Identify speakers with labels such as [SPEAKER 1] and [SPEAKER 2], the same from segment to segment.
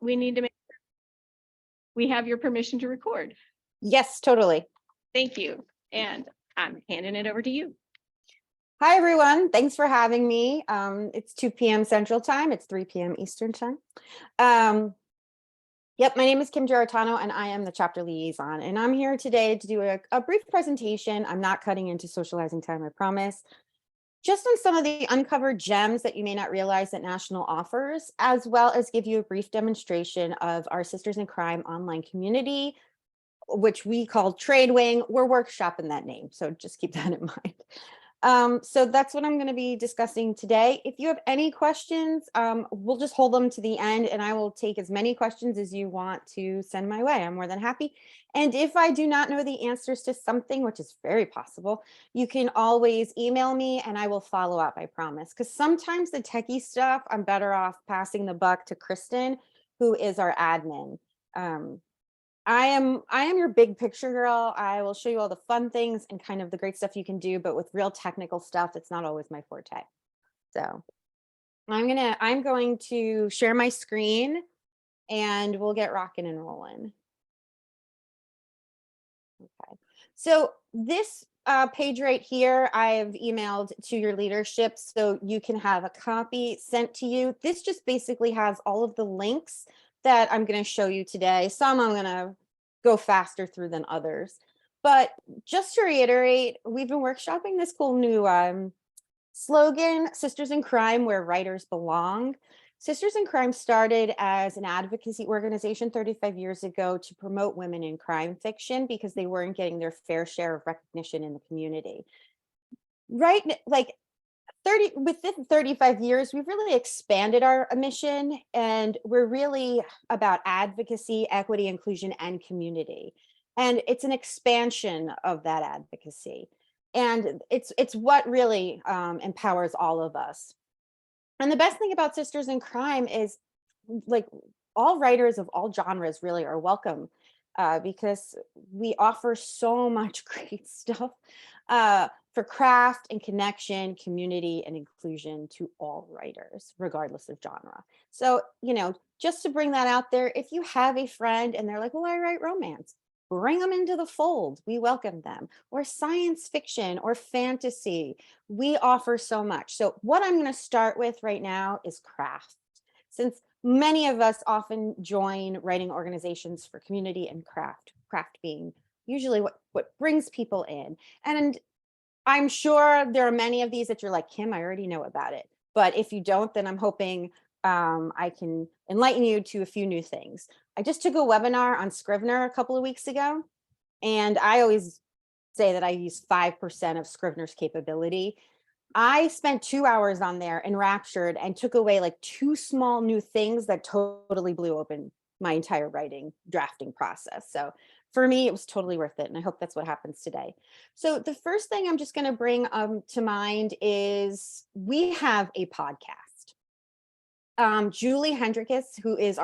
[SPEAKER 1] we need to make sure we have your permission to record.
[SPEAKER 2] Yes, totally.
[SPEAKER 1] Thank you. And I'm handing it over to you.
[SPEAKER 2] Hi, everyone. Thanks for having me. It's 2 p.m. Central Time. It's 3 p.m. Eastern Time. Yep, my name is Kim Giarratano, and I am the chapter liaison. And I'm here today to do a brief presentation. I'm not cutting into socializing time, I promise. Just on some of the uncovered gems that you may not realize that National offers, as well as give you a brief demonstration of our Sisters in Crime online community, which we call Trade Wing. We're workshopping that name, so just keep that in mind. So that's what I'm going to be discussing today. If you have any questions, we'll just hold them to the end, and I will take as many questions as you want to send my way. I'm more than happy. And if I do not know the answers to something, which is very possible, you can always email me and I will follow up, I promise. Because sometimes the techie stuff, I'm better off passing the buck to Kristen, who is our admin. I am your big picture girl. I will show you all the fun things and kind of the great stuff you can do, but with real technical stuff, it's not always my forte. So I'm going to share my screen and we'll get rocking and rolling. Okay. So this page right here, I've emailed to your leadership so you can have a copy sent to you. This just basically has all of the links that I'm going to show you today. Some I'm going to go faster through than others. But just to reiterate, we've been workshopping this cool new slogan, Sisters in Crime, where writers belong. Sisters in Crime started as an advocacy organization 35 years ago to promote women in crime fiction because they weren't getting their fair share of recognition in the community. Right, like within 35 years, we've really expanded our mission, and we're really about advocacy, equity, inclusion, and community. And it's an expansion of that advocacy. And it's what really empowers all of us. And the best thing about Sisters in Crime is, like, all writers of all genres really are welcome because we offer so much great stuff for craft and connection, community, and inclusion to all writers, regardless of genre. So, just to bring that out there, if you have a friend and they're like, well, I write romance, bring them into the fold. We welcome them. Or science fiction or fantasy. We offer so much. So what I'm going to start with right now is craft. Since many of us often join writing organizations for community and craft being usually what brings people in. And I'm sure there are many of these that you're like, Kim, I already know about it. But if you don't, then I'm hoping I can enlighten you to a few new things. I just took a webinar on Scrivener a couple of weeks ago, and I always say that I use 5% of Scrivener's capability. I spent 2 hours on there enraptured and took away like 2 small new things that totally blew open my entire drafting process. So for me, it was totally worth it. And I hope that's what happens today. So the first thing I'm just going to bring to mind is we have a podcast. Julie Hendrickus, who is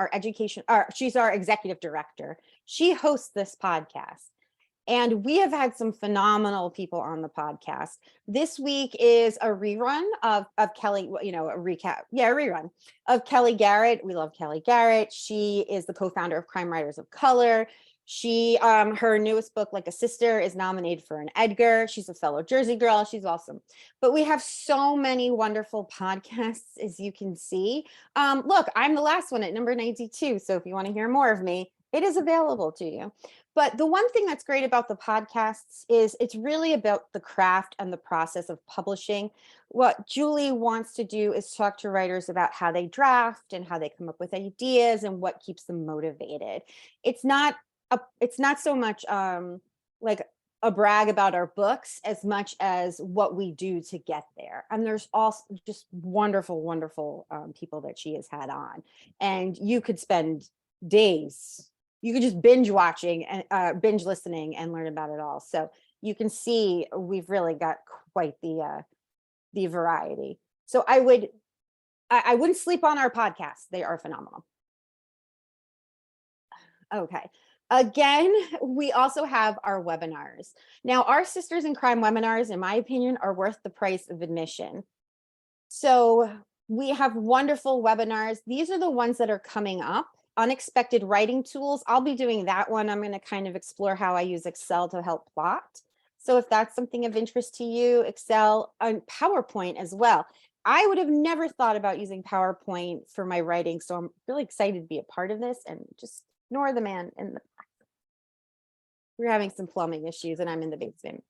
[SPEAKER 2] she's our executive director. She hosts this podcast. And we have had some phenomenal people on the podcast. This week is a rerun of Kelly, a recap. Yeah, a rerun of Kelly Garrett. We love Kelly Garrett. She is the co-founder of Crime Writers of Color. She, her newest book, Like a Sister, is nominated for an Edgar. She's a fellow Jersey girl. She's awesome. But we have so many wonderful podcasts, as you can see. Look, I'm the last one at number 92. So if you want to hear more of me, it is available to you. But the one thing that's great about the podcasts is it's really about the craft and the process of publishing. What Julie wants to do is talk to writers about how they draft and how they come up with ideas and what keeps them motivated. It's not so much like a brag about our books as much as what we do to get there. And there's also just wonderful, wonderful people that she has had on. And you could spend days. You could just binge watching and binge listening and learn about it all. So you can see we've really got quite the variety. So I wouldn't sleep on our podcasts. They are phenomenal. Okay. Again, we also have our webinars. Now, our Sisters in Crime webinars, in my opinion, are worth the price of admission. So we have wonderful webinars. These are the ones that are coming up. unexpected writing tools. I'll be doing that one. I'm going to kind of explore how I use Excel to help plot. So if that's something of interest to you, Excel and PowerPoint as well. I would have never thought about using PowerPoint for my writing. So I'm really excited to be a part of this, and just ignore the man in the we're having some plumbing issues and I'm in the basement.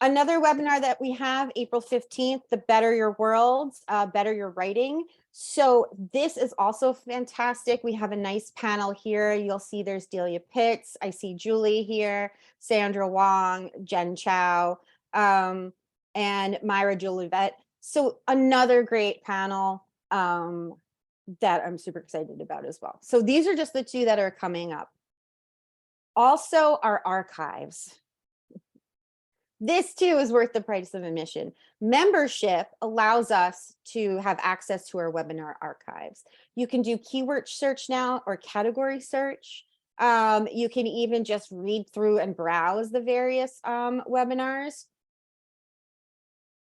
[SPEAKER 2] Another webinar that we have, April 15th, the Better Your World, Better Your Writing. So this is also fantastic. We have a nice panel here. You'll see there's Delia Pitts. I see Julie here, Sandra Wong, Jen Chow, and Myra Jolivet. So another great panel that I'm super excited about as well. So these are just the two that are coming up. Also, our archives. This too is worth the price of admission. Membership allows us to have access to our webinar archives. You can do keyword search now or category search. You can even just read through and browse the various webinars.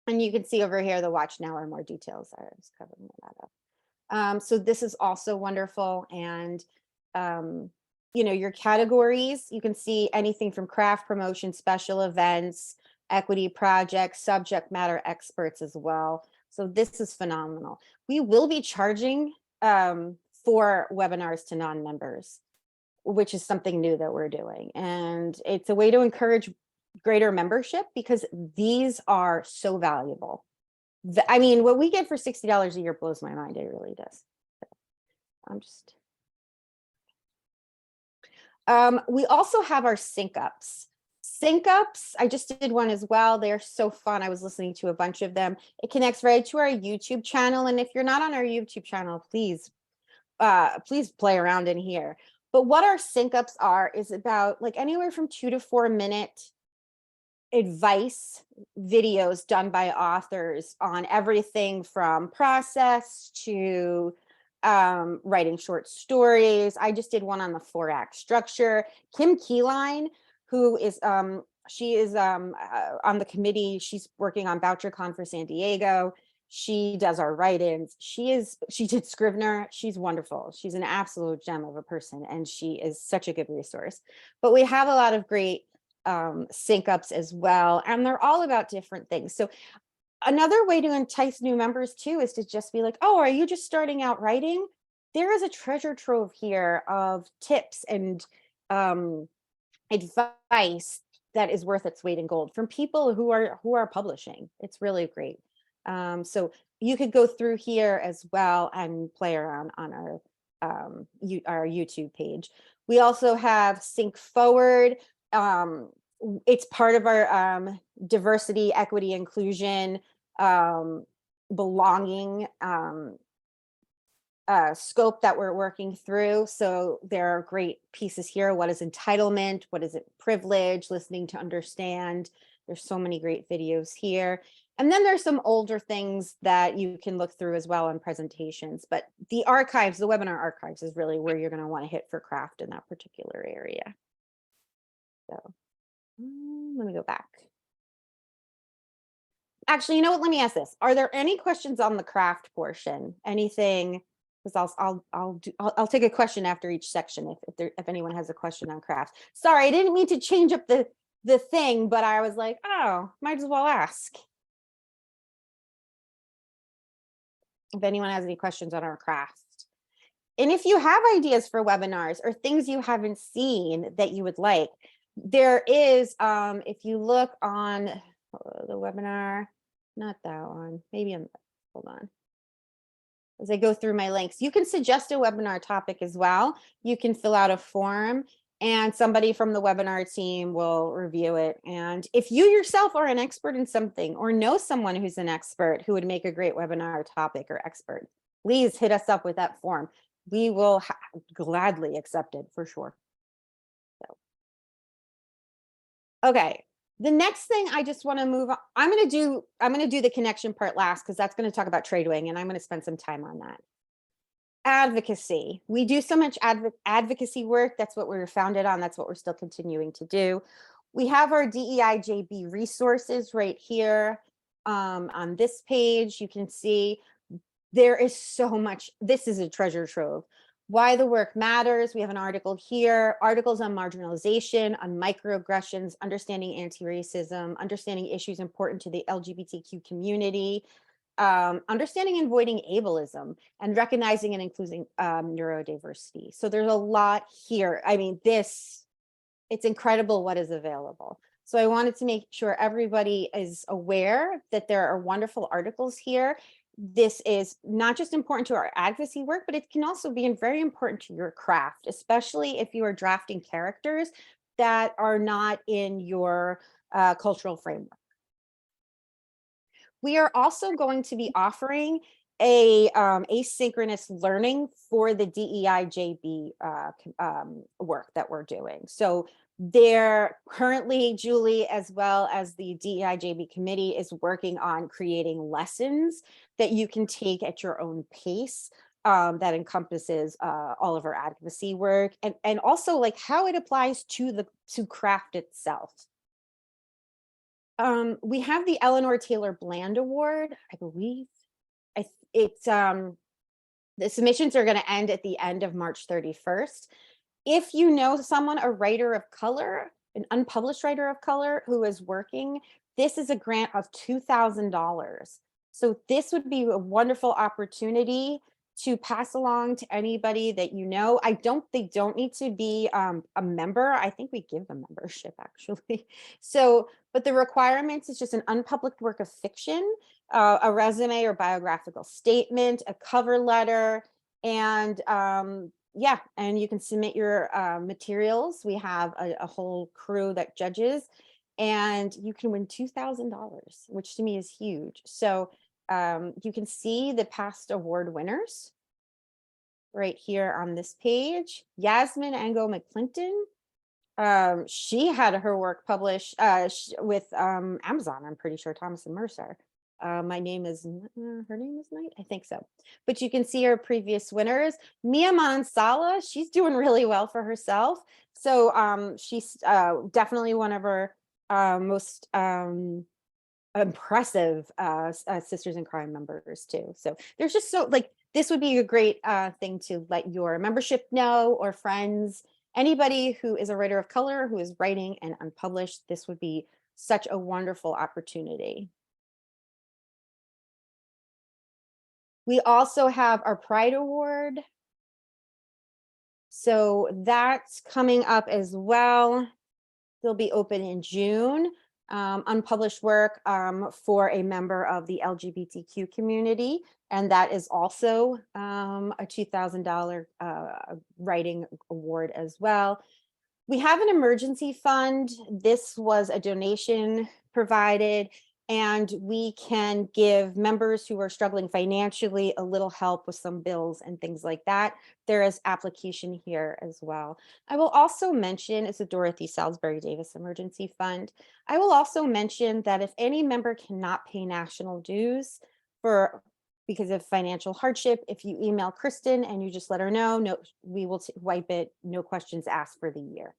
[SPEAKER 2] And you can see over here the watch now or more details. I was covering that up. So this is also wonderful. And you know, your categories, you can see anything from craft promotion, special events, equity projects, subject matter experts as well. So this is phenomenal. We will be charging for webinars to non-members, which is something new that we're doing. And it's a way to encourage greater membership because these are so valuable. I mean, what we get for $60 a year blows my mind. It really does. I'm just... we also have our sync ups. Sync ups, I just did one as well. They're so fun. I was listening to a bunch of them. It connects right to our YouTube channel. And if you're not on our YouTube channel, please play around in here. But what our sync ups are is about like anywhere from 2 to 4 minute advice videos done by authors on everything from process to writing short stories. I just did one on the 4-act structure. Kim Keyline, who is she is on the committee. She's working on VoucherCon for San Diego. She does our write-ins. She did Scrivener. She's wonderful. She's an absolute gem of a person, and she is such a good resource. But we have a lot of great sync ups as well, and they're all about different things. So another way to entice new members too is to just be like, oh, are you just starting out writing? There is a treasure trove here of tips and advice that is worth its weight in gold from people who are publishing. It's really great. So you could go through here as well and play around on our YouTube page. We also have Sync Forward. It's part of our diversity, equity, inclusion, belonging scope that we're working through. So there are great pieces here. What is entitlement? What is it? Privilege, listening to understand. There's so many great videos here. And then there's some older things that you can look through as well in presentations. But the archives, the webinar archives is really where you're going to want to hit for craft in that particular area. So let me go back. Actually, you know what? Let me ask this. Are there any questions on the craft portion? Anything? Because I'll take a question after each section if anyone has a question on craft. Sorry, I didn't mean to change up the thing, but I was like, oh, might as well ask. If anyone has any questions on our craft. And if you have ideas for webinars or things you haven't seen that you would like, there is, if you look on the webinar, not that one, maybe hold on. As I go through my links, you can suggest a webinar topic as well. You can fill out a form and somebody from the webinar team will review it. And if you yourself are an expert in something or know someone who's an expert who would make a great webinar topic or expert, please hit us up with that form. We will gladly accept it for sure. So. Okay. The next thing I just want to move on, I'm going to do the connection part last because that's going to talk about TradeWing, and I'm going to spend some time on that. Advocacy. We do so much advocacy work. That's what we were founded on. That's what we're still continuing to do. We have our DEI-JB resources right here on this page. You can see there is so much. This is a treasure trove. Why the work matters. We have an article here, articles on marginalization, on microaggressions, understanding anti-racism, understanding issues important to the LGBTQ community, understanding and avoiding ableism, and recognizing and including neurodiversity. So there's a lot here. I mean, it's incredible what is available. So I wanted to make sure everybody is aware that there are wonderful articles here. This is not just important to our advocacy work, but it can also be very important to your craft, especially if you are drafting characters that are not in your cultural framework. We are also going to be offering a asynchronous learning for the DEI-JB work that we're doing. So there currently, Julie, as well as the DEI-JB committee, is working on creating lessons that you can take at your own pace, that encompasses all of our advocacy work, and also like how it applies to craft itself. We have the Eleanor Taylor Bland Award, I believe. The submissions are going to end at the end of March 31st. If you know someone, a writer of color, an unpublished writer of color who is working, this is a grant of $2,000. So this would be a wonderful opportunity to pass along to anybody that you know. They don't need to be a member. I think we give a membership actually. So, but the requirements is just an unpublished work of fiction, a resume or biographical statement, a cover letter, and yeah, and you can submit your materials. We have a whole crew that judges, and you can win $2,000, which to me is huge. So you can see the past award winners right here on this page. Yasmin Ango McClinton, she had her work published with Amazon, I'm pretty sure, Thomas and Mercer. My name is, her name is Knight, I think so. But you can see her previous winners. Mia Mansala, she's doing really well for herself. So she's definitely one of our most impressive Sisters in Crime members too. So there's just this would be a great thing to let your membership know, or friends, anybody who is a writer of color who is writing and unpublished. This would be such a wonderful opportunity. We also have our Pride Award. So that's coming up as well. They'll be open in June. Unpublished work for a member of the LGBTQ community, and that is also a $2,000 writing award as well. We have an emergency fund. This was a donation provided, and we can give members who are struggling financially a little help with some bills and things like that. There is application here as well. I will also mention, it's a Dorothy Salisbury Davis Emergency Fund. I will also mention that if any member cannot pay national dues because of financial hardship, if you email Kristen and you just let her know, no, we will wipe it, no questions asked for the year.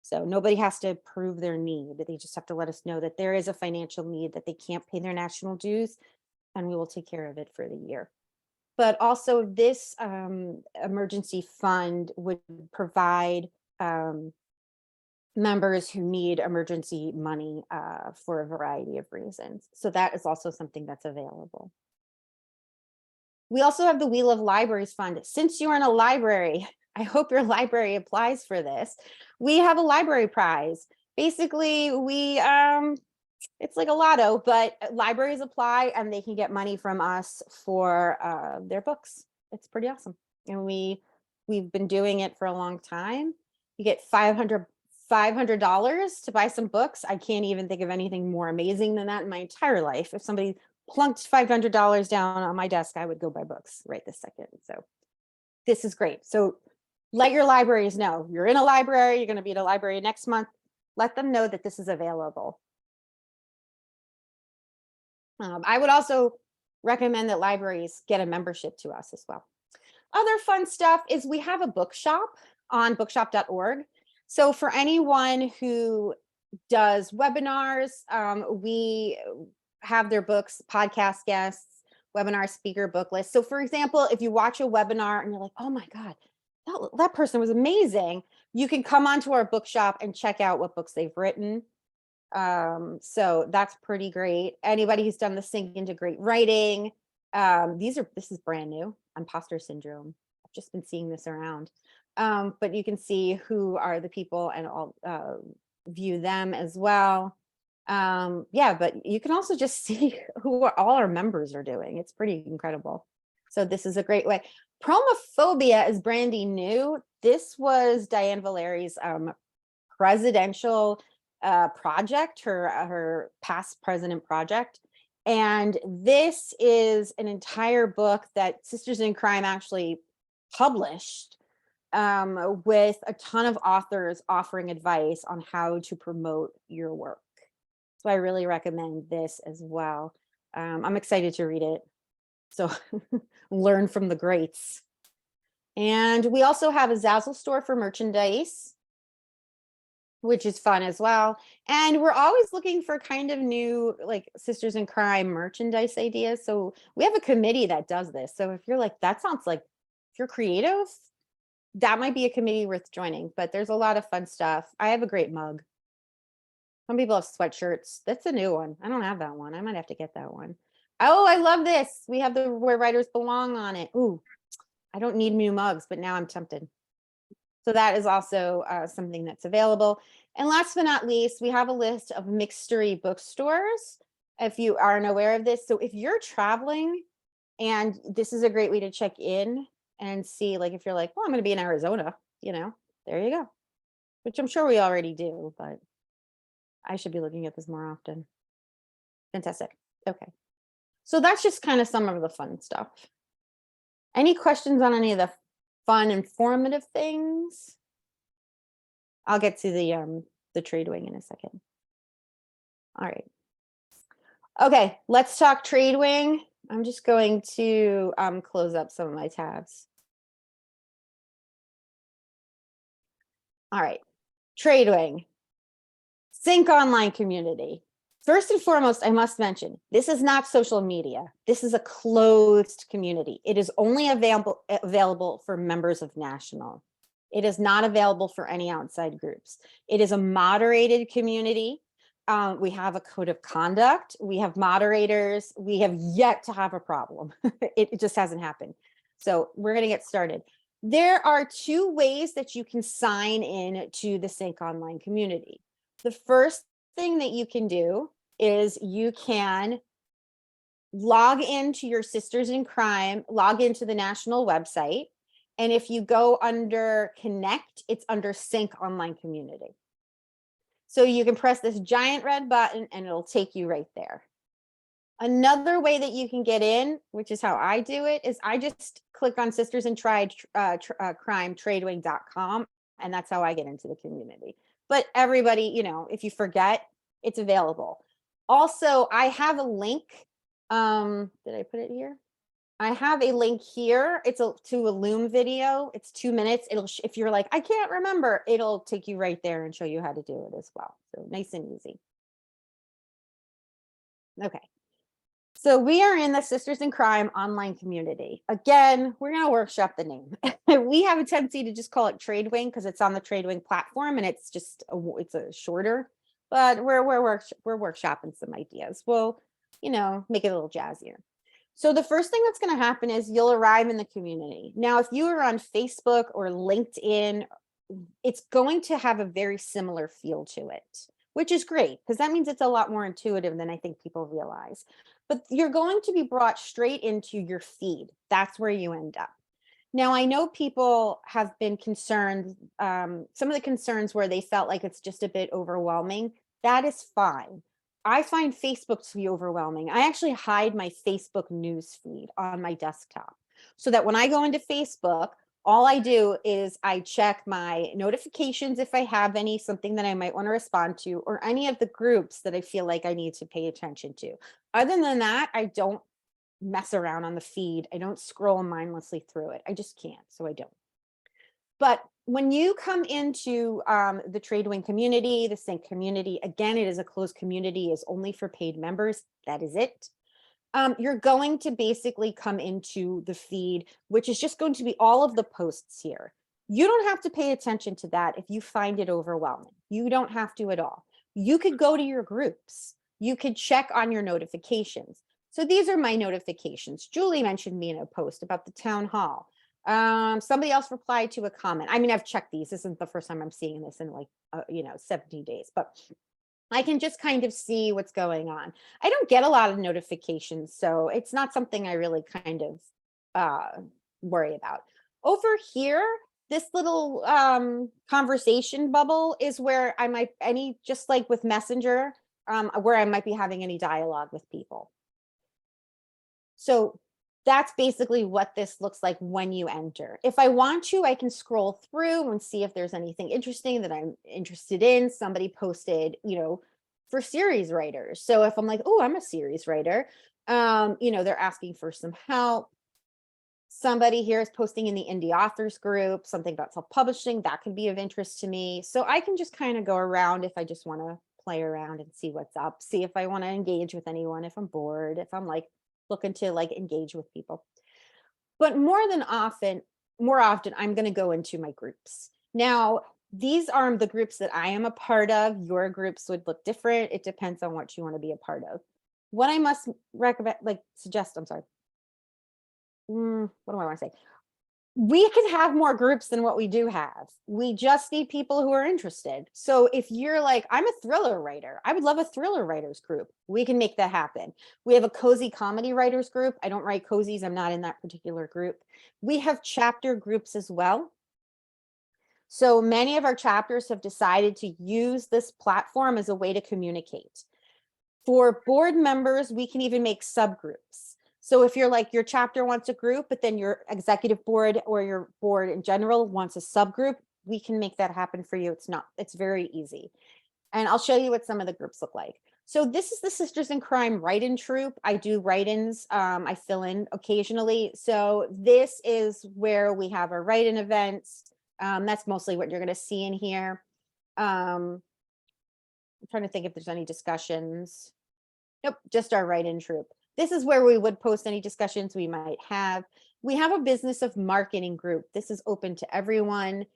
[SPEAKER 2] So nobody has to prove their need. They just have to let us know that there is a financial need, that they can't pay their national dues, and we will take care of it for the year. But also this emergency fund would provide members who need emergency money for a variety of reasons. So that is also something that's available. We also have the We Love Libraries Fund. Since you're in a library, I hope your library applies for this. We have a library prize. Basically, it's like a lotto, but libraries apply and they can get money from us for their books. It's pretty awesome. And we've been doing it for a long time. You get $500 to buy some books. I can't even think of anything more amazing than that in my entire life. If somebody plunked $500 down on my desk, I would go buy books right this second. So this is great. So let your libraries know. You're in a library, you're going to be at a library next month. Let them know that this is available. I would also recommend that libraries get a membership to us as well. Other fun stuff is we have a bookshop on bookshop.org. So for anyone who does webinars, we have their books, podcast guests, webinar speaker book list. So for example, if you watch a webinar and you're like, oh my God, that person was amazing. You can come onto our bookshop and check out what books they've written. So that's pretty great. Anybody who's done the Sync into Great Writing, this is brand new, imposter syndrome. I've just been seeing this around. But you can see who are the people and I'll view them as well. Yeah, but you can also just see who all our members are doing. It's pretty incredible. So this is a great way. Promophobia is brandy new. This was Diane Valeri's presidential project, her past president project. And this is an entire book that Sisters in Crime actually published with a ton of authors offering advice on how to promote your work. So I really recommend this as well. I'm excited to read it. So learn from the greats. And we also have a Zazzle store for merchandise, which is fun as well. And we're always looking for kind of new, like, Sisters in Crime merchandise ideas. So we have a committee that does this. So if you're like, that sounds like, if you're creative, that might be a committee worth joining, but there's a lot of fun stuff. I have a great mug. Some people have sweatshirts. That's a new one. I don't have that one. I might have to get that one. Oh, I love this. We have the Where Writers Belong on it. Ooh, I don't need new mugs, but now I'm tempted. So that is also something that's available. And last but not least, we have a list of Mixtory bookstores, if you aren't aware of this. So if you're traveling, and this is a great way to check in and see, like, if you're like, well, I'm going to be in Arizona, there you go, which I'm sure we already do, but I should be looking at this more often. Fantastic. Okay. So that's just kind of some of the fun stuff. Any questions on any of the fun, informative things? I'll get to the trade wing in a second. All right. Okay, let's talk trade wing. I'm just going to close up some of my tabs. All right, trade wing. Sync online community. First and foremost, I must mention, this is not social media. This is a closed community. It is only available for members of National. It is not available for any outside groups. It is a moderated community. We have a code of conduct. We have moderators. We have yet to have a problem. It just hasn't happened. So we're going to get started. There are two ways that you can sign in to the Sync online community. The first thing that you can do is you can log into your Sisters in Crime, log into the National website. And if you go under Connect, it's under Sync online community. So you can press this giant red button and it'll take you right there. Another way that you can get in, which is how I do it, is I just click on Sisters in Crime tradewing.com, and that's how I get into the community. But everybody, if you forget, it's available. Also, I have a link. Did I put it here? I have a link here. It's to a Loom video. It's 2 minutes. If you're like, I can't remember, it'll take you right there and show you how to do it as well. So nice and easy. Okay. So we are in the Sisters in Crime online community. Again, we're going to workshop the name. We have a tendency to just call it Trade Wing because it's on the Trade Wing platform and it's just it's a shorter. But we're workshopping some ideas. We'll, make it a little jazzier. So the first thing that's going to happen is you'll arrive in the community. Now, if you are on Facebook or LinkedIn, it's going to have a very similar feel to it, which is great because that means it's a lot more intuitive than I think people realize. But you're going to be brought straight into your feed. That's where you end up. Now, I know people have been concerned, some of the concerns where they felt like it's just a bit overwhelming. That is fine. I find Facebook to be overwhelming. I actually hide my Facebook news feed on my desktop so that when I go into Facebook, all I do is I check my notifications if I have any, something that I might want to respond to, or any of the groups that I feel like I need to pay attention to. Other than that, I don't mess around on the feed. I don't scroll mindlessly through it. I just can't, so I don't. But when you come into the Trade Wing community, the Sync community, again, it is a closed community, is only for paid members. That is it. You're going to basically come into the feed, which is just going to be all of the posts here. You don't have to pay attention to that if you find it overwhelming. You don't have to at all. You could go to your groups. You could check on your notifications. So these are my notifications. Julie mentioned me in a post about the town hall. Somebody else replied to a comment. I mean, I've checked these. This isn't the first time I'm seeing this in like, 17 days, but I can just kind of see what's going on. I don't get a lot of notifications, so it's not something I really kind of worry about. Over here, this little conversation bubble is where I might, just like with Messenger, where I might be having any dialogue with people. So that's basically what this looks like when you enter. If I want to, I can scroll through and see if there's anything interesting that I'm interested in. Somebody posted, for series writers. So if I'm like, oh, I'm a series writer, they're asking for some help. Somebody here is posting in the indie authors group, something about self-publishing that could be of interest to me. So I can just kind of go around if I just want to play around and see what's up, see if I want to engage with anyone, if I'm bored, if I'm like looking to like engage with people. But more often, I'm going to go into my groups. Now, these are the groups that I am a part of. Your groups would look different. It depends on what you want to be a part of. What I must recommend, suggest, I'm sorry. What do I want to say? We can have more groups than what we do have. We just need people who are interested. So if you're like, I'm a thriller writer, I would love a thriller writers group. We can make that happen. We have a cozy comedy writers group. I don't write cozies. I'm not in that particular group. We have chapter groups as well. So many of our chapters have decided to use this platform as a way to communicate. For board members, we can even make subgroups. So if you're like your chapter wants a group, but then your executive board or your board in general wants a subgroup, we can make that happen for you. It's very easy. And I'll show you what some of the groups look like. So this is the Sisters in Crime write-in troop. I do write-ins. I fill in occasionally. So this is where we have our write-in events. That's mostly what you're going to see in here. I'm trying to think if there's any discussions. Nope, just our write-in troop. This is where we would post any discussions we might have. We have a business of marketing group. This is open to everyone.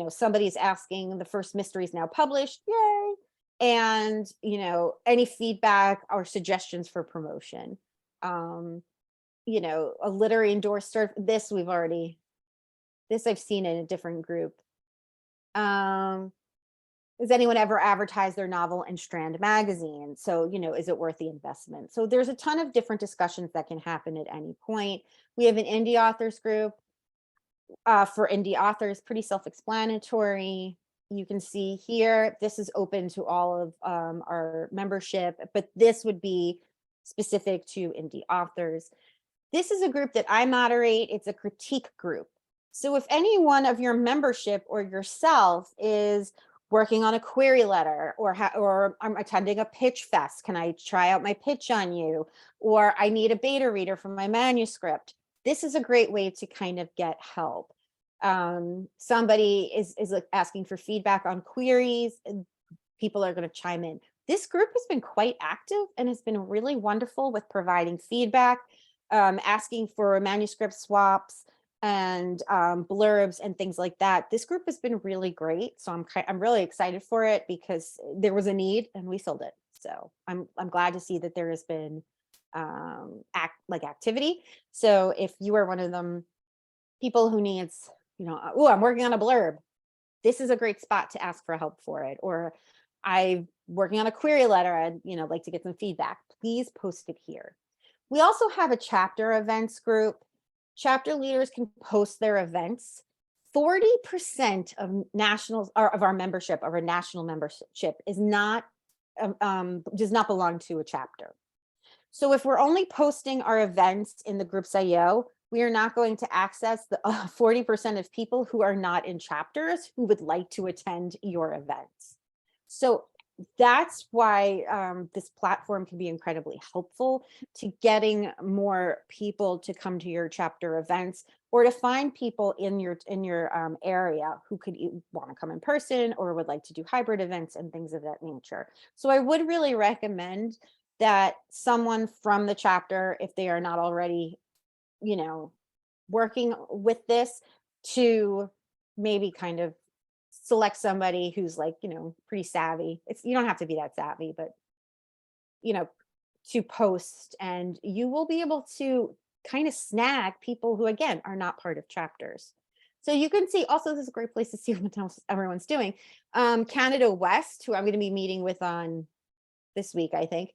[SPEAKER 2] Somebody's asking, the first mystery is now published, yay. And, any feedback or suggestions for promotion. A literary endorsed, this I've seen in a different group. Has anyone ever advertised their novel in Strand Magazine? So, is it worth the investment? So there's a ton of different discussions that can happen at any point. We have an indie authors group for indie authors, pretty self-explanatory. You can see here, this is open to all of our membership, but this would be specific to indie authors. This is a group that I moderate. It's a critique group. So if any one of your membership or yourself is working on a query letter or I'm attending a pitch fest, can I try out my pitch on you? Or I need a beta reader for my manuscript. This is a great way to kind of get help. Somebody is like asking for feedback on queries, and people are going to chime in. This group has been quite active and has been really wonderful with providing feedback, asking for manuscript swaps and blurbs and things like that. This group has been really great. So I'm really excited for it because there was a need and we filled it. So I'm glad to see that there has been activity. So if you are one of them people who needs, oh, I'm working on a blurb, this is a great spot to ask for help for it. Or I'm working on a query letter, I'd like to get some feedback. Please post it here. We also have a chapter events group. Chapter leaders can post their events. 40% of nationals or of our membership, of our national membership, is not does not belong to a chapter. So if we're only posting our events in the groups.io, we are not going to access the 40% of people who are not in chapters who would like to attend your events. So that's why this platform can be incredibly helpful to getting more people to come to your chapter events, or to find people in your area who could want to come in person or would like to do hybrid events and things of that nature. So I would really recommend that someone from the chapter, if they are not already, working with this, to maybe kind of select somebody who's like, pretty savvy. You don't have to be that savvy, but to post, and you will be able to kind of snag people who, again, are not part of chapters. So you can see also, this is a great place to see what else everyone's doing. Canada West, who I'm going to be meeting with on this week, I think.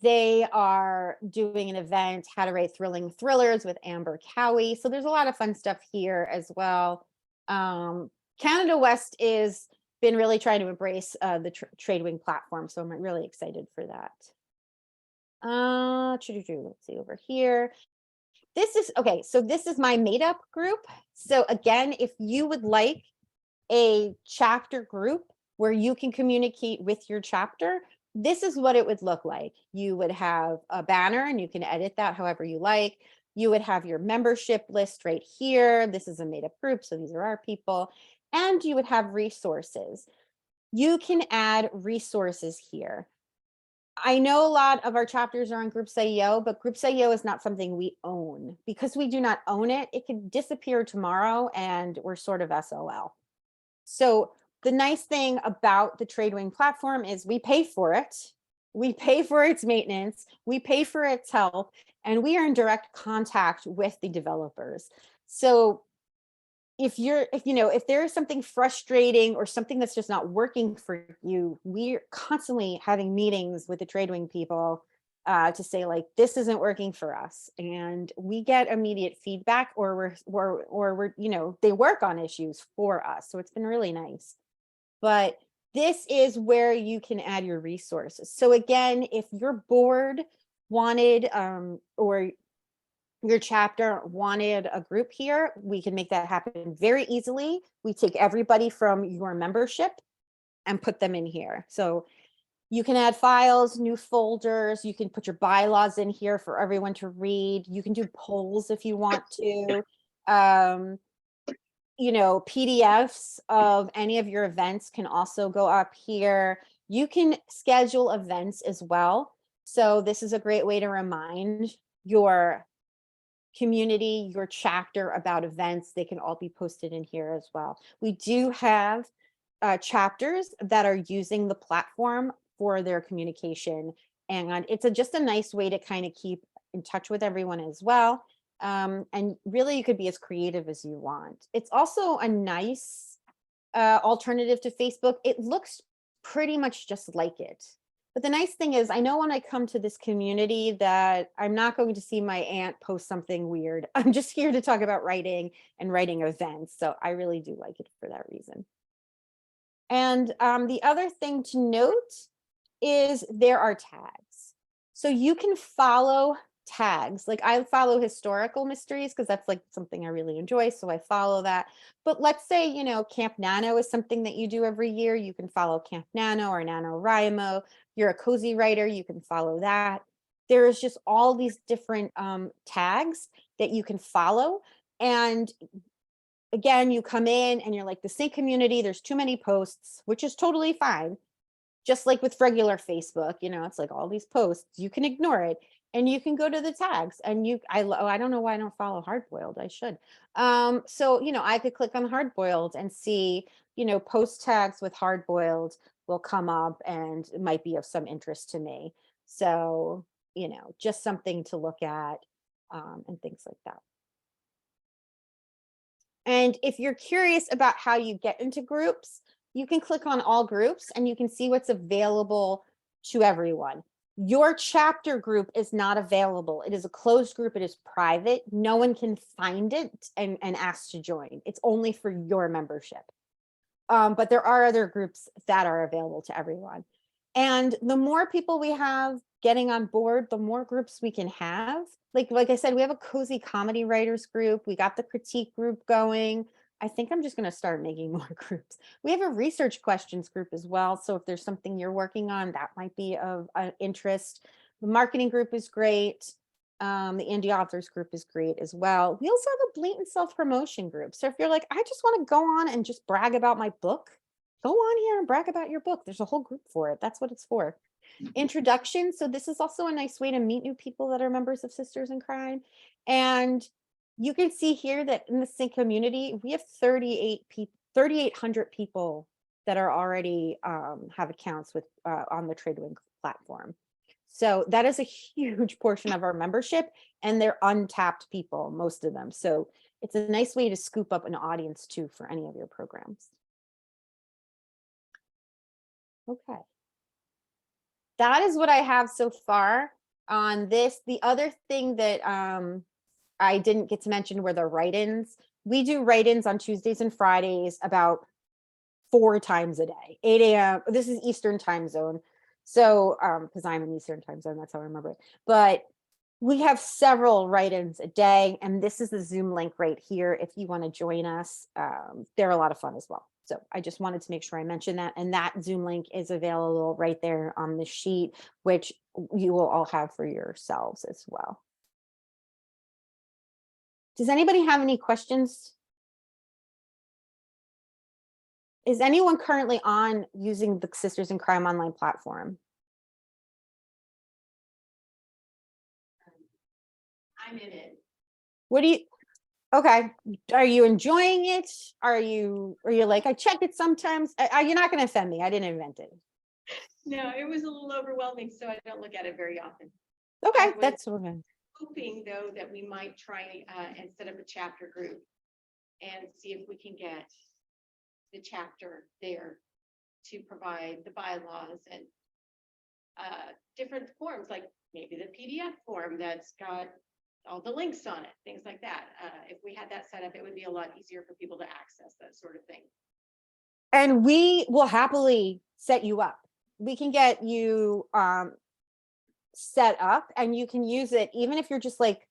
[SPEAKER 2] They are doing an event, How to Write Thrilling Thrillers with Amber Cowie. So there's a lot of fun stuff here as well. Canada West is been really trying to embrace the TradeWing platform. So I'm really excited for that. Let's see over here. This is, okay, so this is my made up group. So again, if you would like a chapter group where you can communicate with your chapter, this is what it would look like. You would have a banner and you can edit that however you like. You would have your membership list right here. This is a made up group, so these are our people. And you would have resources. You can add resources here. I know a lot of our chapters are on Groups.io, but Groups.io is not something we own. Because we do not own it, it could disappear tomorrow and we're sort of SOL. So the nice thing about the TradeWing platform is we pay for it. We pay for its maintenance, we pay for its help, and we are in direct contact with the developers. So if there is something frustrating or something that's just not working for you, we're constantly having meetings with the TradeWing people to say, like, this isn't working for us, and we get immediate feedback, or we're they work on issues for us. So it's been really nice. But this is where you can add your resources. So again, if your board wanted or your chapter wanted a group here, we can make that happen very easily. We take everybody from your membership and put them in here. So you can add files, new folders, you can put your bylaws in here for everyone to read. You can do polls if you want to. PDFs of any of your events can also go up here. You can schedule events as well. So this is a great way to remind your community, your chapter about events. They can all be posted in here as well. We do have chapters that are using the platform for their communication. And it's just a nice way to kind of keep in touch with everyone as well. And really, you could be as creative as you want. It's also a nice alternative to Facebook. It looks pretty much just like it. But the nice thing is, I know when I come to this community that I'm not going to see my aunt post something weird. I'm just here to talk about writing and writing events. So I really do like it for that reason. And the other thing to note is there are tags. So you can follow tags. Like, I follow historical mysteries because that's like something I really enjoy. So I follow that. But let's say, Camp Nano is something that you do every year. You can follow Camp Nano or NaNoWriMo. You're a cozy writer, you can follow that. There is just all these different tags that you can follow. And again, you come in and you're like, the Sync community, there's too many posts, which is totally fine. Just like with regular Facebook, it's like all these posts, you can ignore it. And you can go to the tags and I don't know why I don't follow Hardboiled. I should. So, I could click on Hardboiled and see, post tags with Hardboiled will come up and it might be of some interest to me. So, just something to look at and things like that. And if you're curious about how you get into groups, you can click on all groups and you can see what's available to everyone. Your chapter group is not available. It is a closed group. It is private. No one can find it and ask to join. It's only for your membership. But there are other groups that are available to everyone. And the more people we have getting on board, the more groups we can have. Like I said, we have a cozy comedy writers group. We got the critique group going. I think I'm just going to start making more groups. We have a research questions group as well. So if there's something you're working on, that might be of interest. The marketing group is great. The indie authors group is great as well. We also have a blatant self-promotion group. So if you're like, I just want to go on and just brag about my book, go on here and brag about your book. There's a whole group for it. That's what it's for. Introduction. So this is also a nice way to meet new people that are members of Sisters in Crime. And you can see here that in the sync community, we have 3,800 people that are already have accounts with on the Tradewin platform. So that is a huge portion of our membership, and they're untapped people, most of them. So it's a nice way to scoop up an audience too for any of your programs. Okay. That is what I have so far on this. The other thing that I didn't get to mention were the write-ins. We do write-ins on Tuesdays and Fridays about 4 times a day, 8 a.m. This is Eastern time zone. So, because I'm in Eastern time zone, that's how I remember it. But we have several write-ins a day, and this is the Zoom link right here. If you want to join us, they're a lot of fun as well. So I just wanted to make sure I mentioned that. And that Zoom link is available right there on the sheet, which you will all have for yourselves as well. Does anybody have any questions? Is anyone currently on using the Sisters in Crime online platform?
[SPEAKER 3] I'm in it.
[SPEAKER 2] What do you, okay, are you enjoying it? Are you like, I check it sometimes? You're not going to offend me. I didn't invent it.
[SPEAKER 3] No, it was a little overwhelming, so I don't look at it very often.
[SPEAKER 2] Okay,
[SPEAKER 3] was-
[SPEAKER 2] that's okay.
[SPEAKER 3] Hoping though that we might try and set up a chapter group and see if we can get the chapter there to provide the bylaws and different forms, like maybe the PDF form that's got all the links on it, things like that. If we had that set up, it would be a lot easier for people to access that sort of thing.
[SPEAKER 2] And we will happily set you up. We can get you set up, and you can use it even if you're just like,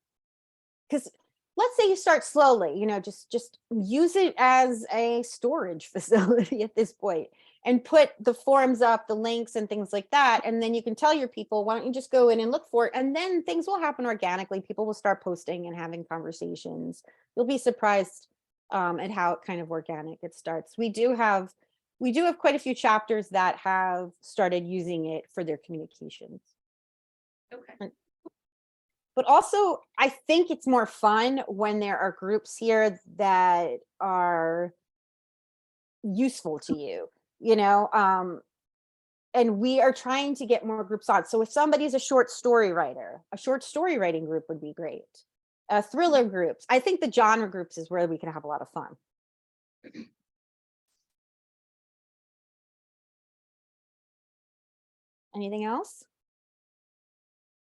[SPEAKER 2] because let's say you start slowly, just use it as a storage facility at this point, and put the forms up, the links and things like that. And then you can tell your people, why don't you just go in and look for it? And then things will happen organically. People will start posting and having conversations. You'll be surprised at how kind of organic it starts. We do have quite a few chapters that have started using it for their communications.
[SPEAKER 3] Okay.
[SPEAKER 2] But also, I think it's more fun when there are groups here that are useful to you, and we are trying to get more groups on. So if somebody's a short story writer, a short story writing group would be great. Thriller groups. I think the genre groups is where we can have a lot of fun. Anything else?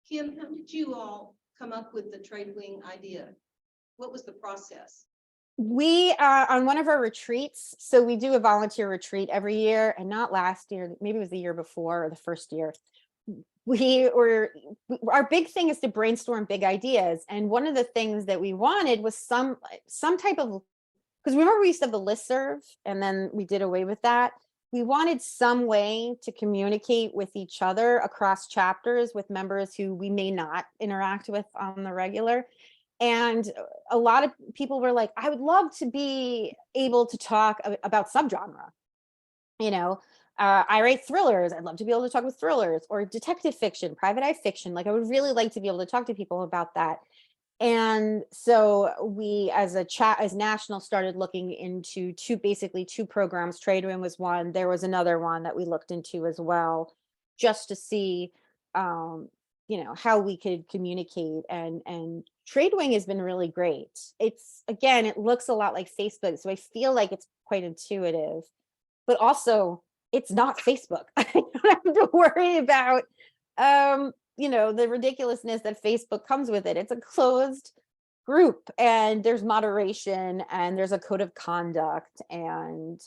[SPEAKER 4] Kim, how did you all come up with the Tradewin idea? What was the process?
[SPEAKER 2] We on one of our retreats, so we do a volunteer retreat every year, and not last year, maybe it was the year before or the first year. Our big thing is to brainstorm big ideas, and one of the things that we wanted was some type of, because remember we used to have the listserv and then we did away with that. We wanted some way to communicate with each other across chapters with members who we may not interact with on the regular. And a lot of people were like, I would love to be able to talk about subgenre. I write thrillers. I'd love to be able to talk with thrillers, or detective fiction, private eye fiction. Like, I would really like to be able to talk to people about that. And so we, as National, started looking into basically two programs. Tradewin was one. There was another one that we looked into as well, just to see, how we could communicate. And Tradewin has been really great. It looks a lot like Facebook, so I feel like it's quite intuitive, but also it's not Facebook. I don't have to worry about the ridiculousness that Facebook comes with it. It's a closed group, and there's moderation, and there's a code of conduct, and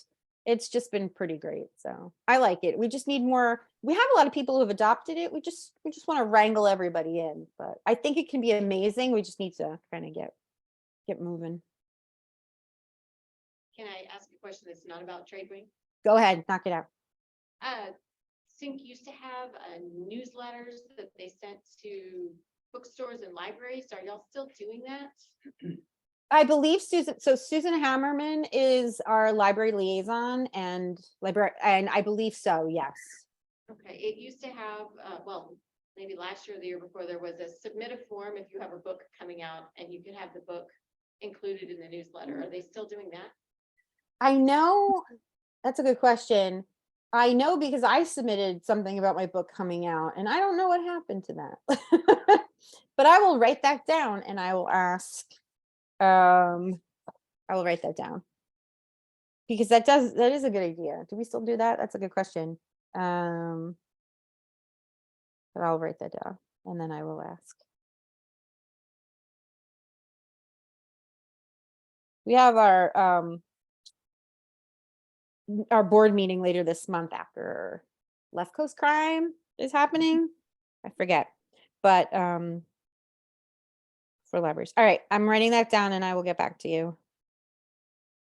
[SPEAKER 2] it's just been pretty great. So I like it. We just need more. We have a lot of people who have adopted it. We just want to wrangle everybody in, but I think it can be amazing. We just need to kind of get moving.
[SPEAKER 3] Can I ask a question that's not about Tradewin?
[SPEAKER 2] Go ahead, knock it out.
[SPEAKER 3] Sync used to have newsletters that they sent to bookstores and libraries. Are y'all still doing that?
[SPEAKER 2] I believe Susan Hammerman is our library liaison and I believe so, yes.
[SPEAKER 3] Okay, it used to have, maybe last year or the year before, there was a submit a form if you have a book coming out, and you could have the book included in the newsletter. Are they still doing that?
[SPEAKER 2] I know, that's a good question. I know because I submitted something about my book coming out and I don't know what happened to that. But I will write that down and I will ask, I will write that down. Because that is a good idea. Do we still do that? That's a good question. But I'll write that down and then I will ask. We have our board meeting later this month after Left Coast Crime is happening. I forget, but for libraries. All right, I'm writing that down and I will get back to you.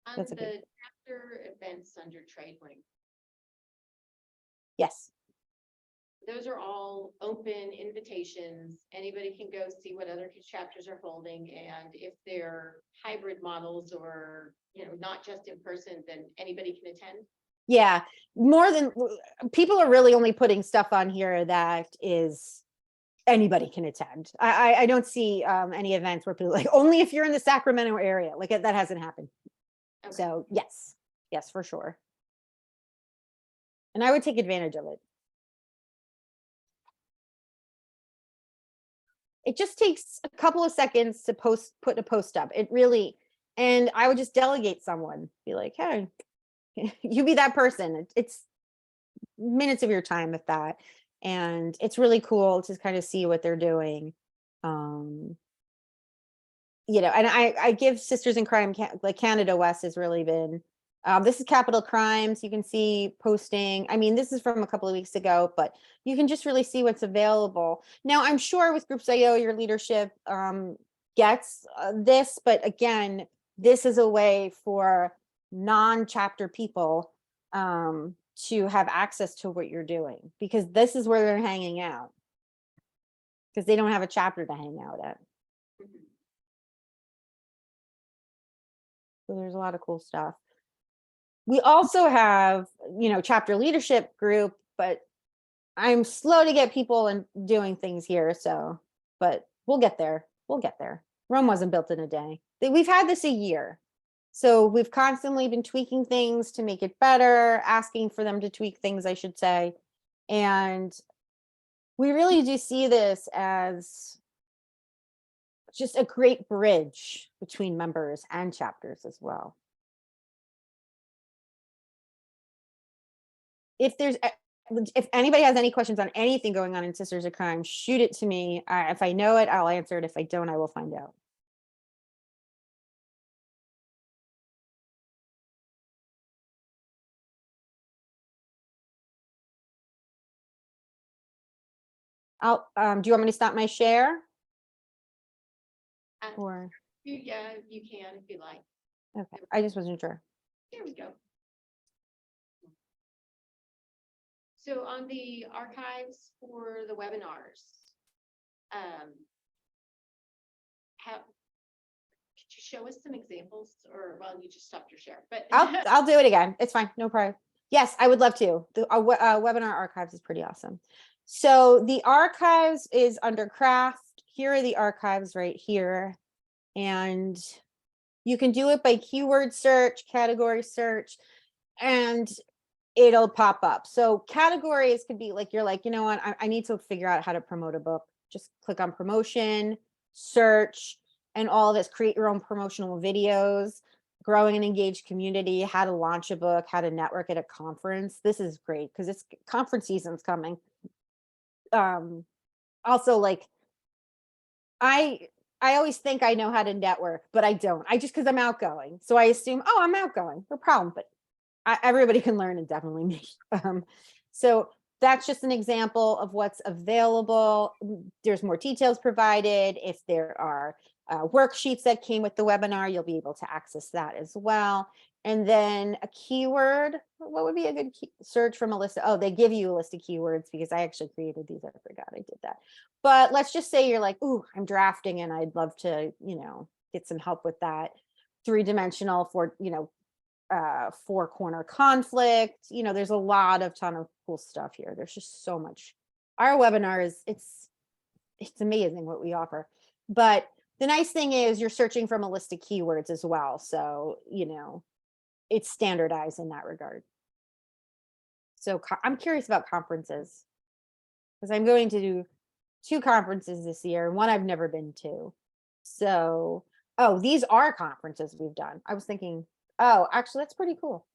[SPEAKER 3] On
[SPEAKER 2] That's a
[SPEAKER 3] the
[SPEAKER 2] good-
[SPEAKER 3] chapter events under TradeWing,
[SPEAKER 2] Yes.
[SPEAKER 3] those are all open invitations. Anybody can go see what other chapters are holding, and if they're hybrid models or, you know, not just in person, then anybody can attend.
[SPEAKER 2] Yeah, more than people are really only putting stuff on here that is anybody can attend. I don't see any events where people like only if you're in the Sacramento area. Like that hasn't happened.
[SPEAKER 3] Okay.
[SPEAKER 2] So yes, for sure. And I would take advantage of it. It just takes a couple of seconds to put a post up. It really, and I would just delegate someone, be like, hey, you be that person. It's minutes of your time with that. And it's really cool to kind of see what they're doing. You know, and I give Sisters in Crime, like Canada West has really been, this is Capital Crimes. You can see posting. I mean, this is from a couple of weeks ago, but you can just really see what's available. Now, I'm sure with Groups.io, your leadership gets this, but again, this is a way for non-chapter people to have access to what you're doing, because this is where they're hanging out, because they don't have a chapter to hang out at.
[SPEAKER 3] Mhm.
[SPEAKER 2] So there's a lot of cool stuff. We also have, you know, chapter leadership group, but I'm slow to get people and doing things here. So, but we'll get there. We'll get there. Rome wasn't built in a day. We've had this a year. So we've constantly been tweaking things to make it better, asking for them to tweak things, I should say. And we really do see this as just a great bridge between members and chapters as well. If anybody has any questions on anything going on in Sisters of Crime, shoot it to me. If I know it, I'll answer it. If I don't, I will find out. Do you want me to stop my share? Or,
[SPEAKER 3] Yeah, you can if you like.
[SPEAKER 2] okay, I just wasn't sure.
[SPEAKER 3] Here we go. So on the archives for the webinars, could you show us some examples, or, well, you just stopped your share, but.
[SPEAKER 2] I'll do it again. It's fine. No problem. Yes, I would love to. The webinar archives is pretty awesome. So the archives is under craft. Here are the archives right here. And you can do it by keyword search, category search, and it'll pop up. So categories could be like, you're like, you know what, I need to figure out how to promote a book. Just click on promotion, search, and all of this. Create your own promotional videos, growing an engaged community, how to launch a book, how to network at a conference. This is great because it's conference season's coming. Also, like, I always think I know how to network, but I don't. Because I'm outgoing. So I assume, oh, I'm outgoing, no problem. But everybody can learn, and definitely me. So that's just an example of what's available. There's more details provided. If there are worksheets that came with the webinar, you'll be able to access that as well. And then a keyword, what would be a good search from a list? Oh, they give you a list of keywords because I actually created these. I forgot I did that. But let's just say you're like, ooh, I'm drafting and I'd love to, you know, get some help with that. 3-dimensional for, you know, 4-corner conflict. You know, there's a ton of cool stuff here. There's just so much. Our webinar is, it's amazing what we offer. But The nice thing is you're searching from a list of keywords as well. So, it's standardized in that regard. So I'm curious about conferences because I'm going to do 2 conferences this year and one I've never been to. So, oh, these are conferences we've done. I was thinking, oh, actually, that's pretty cool.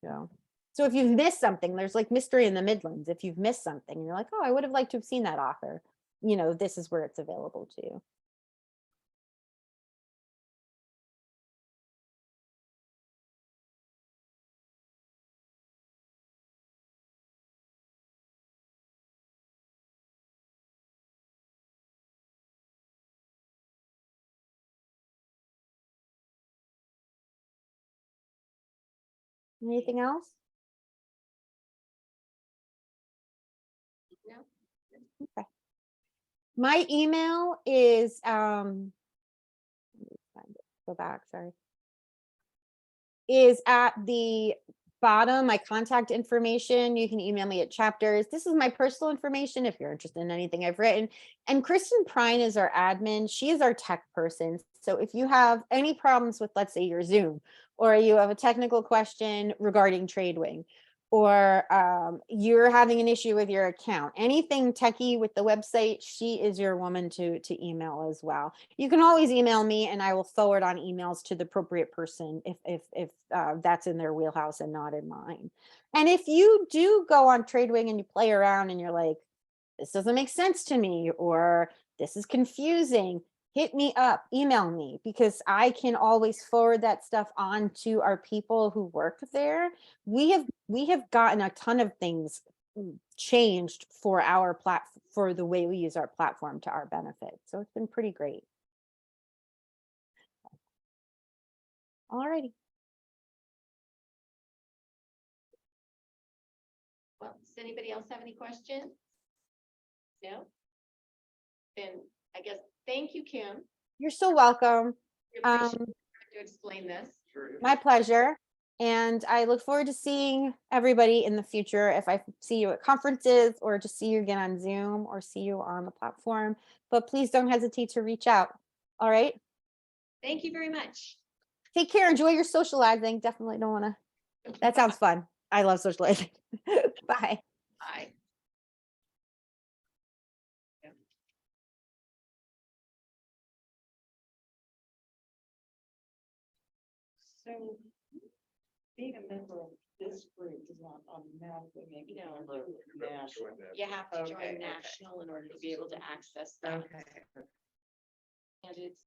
[SPEAKER 2] Yeah. So if you've missed something, there's like Mystery in the Midlands. If you've missed something, and you're like, oh, I would have liked to have seen that author. This is where it's available to you. Anything else?
[SPEAKER 3] No?
[SPEAKER 2] Okay. My email is let me find it. Go back, sorry. Is at the bottom, my contact information. You can email me at chapters. This is my personal information if you're interested in anything I've written. And Kristen Prine is our admin. She is our tech person. So if you have any problems with, let's say, your Zoom, or you have a technical question regarding TradeWing, or you're having an issue with your account, anything techie with the website, she is your woman to email as well. You can always email me and I will forward on emails to the appropriate person if that's in their wheelhouse and not in mine. And if you do go on TradeWing and you play around and you're like, this doesn't make sense to me, or this is confusing, hit me up, email me, because I can always forward that stuff on to our people who work there. We have gotten a ton of things changed for our for the way we use our platform to our benefit. So it's been pretty great. All righty.
[SPEAKER 3] Well, does anybody else have any questions? No? Then I guess, thank you, Kim.
[SPEAKER 2] You're so welcome.
[SPEAKER 3] We appreciate you to explain this.
[SPEAKER 2] My pleasure. And I look forward to seeing everybody in the future. If I see you at conferences or just see you again on Zoom or see you on the platform, but please don't hesitate to reach out. All right.
[SPEAKER 3] Thank you very much.
[SPEAKER 2] Take care. Enjoy your socializing. Definitely don't want to. That sounds fun. I love socializing. Bye.
[SPEAKER 3] Bye.
[SPEAKER 5] So being a member of this group does not automatically make you a member of national.
[SPEAKER 3] You have to
[SPEAKER 5] Okay,
[SPEAKER 3] join
[SPEAKER 5] okay.
[SPEAKER 3] national in order to be able to access that.
[SPEAKER 5] Okay.
[SPEAKER 3] And it's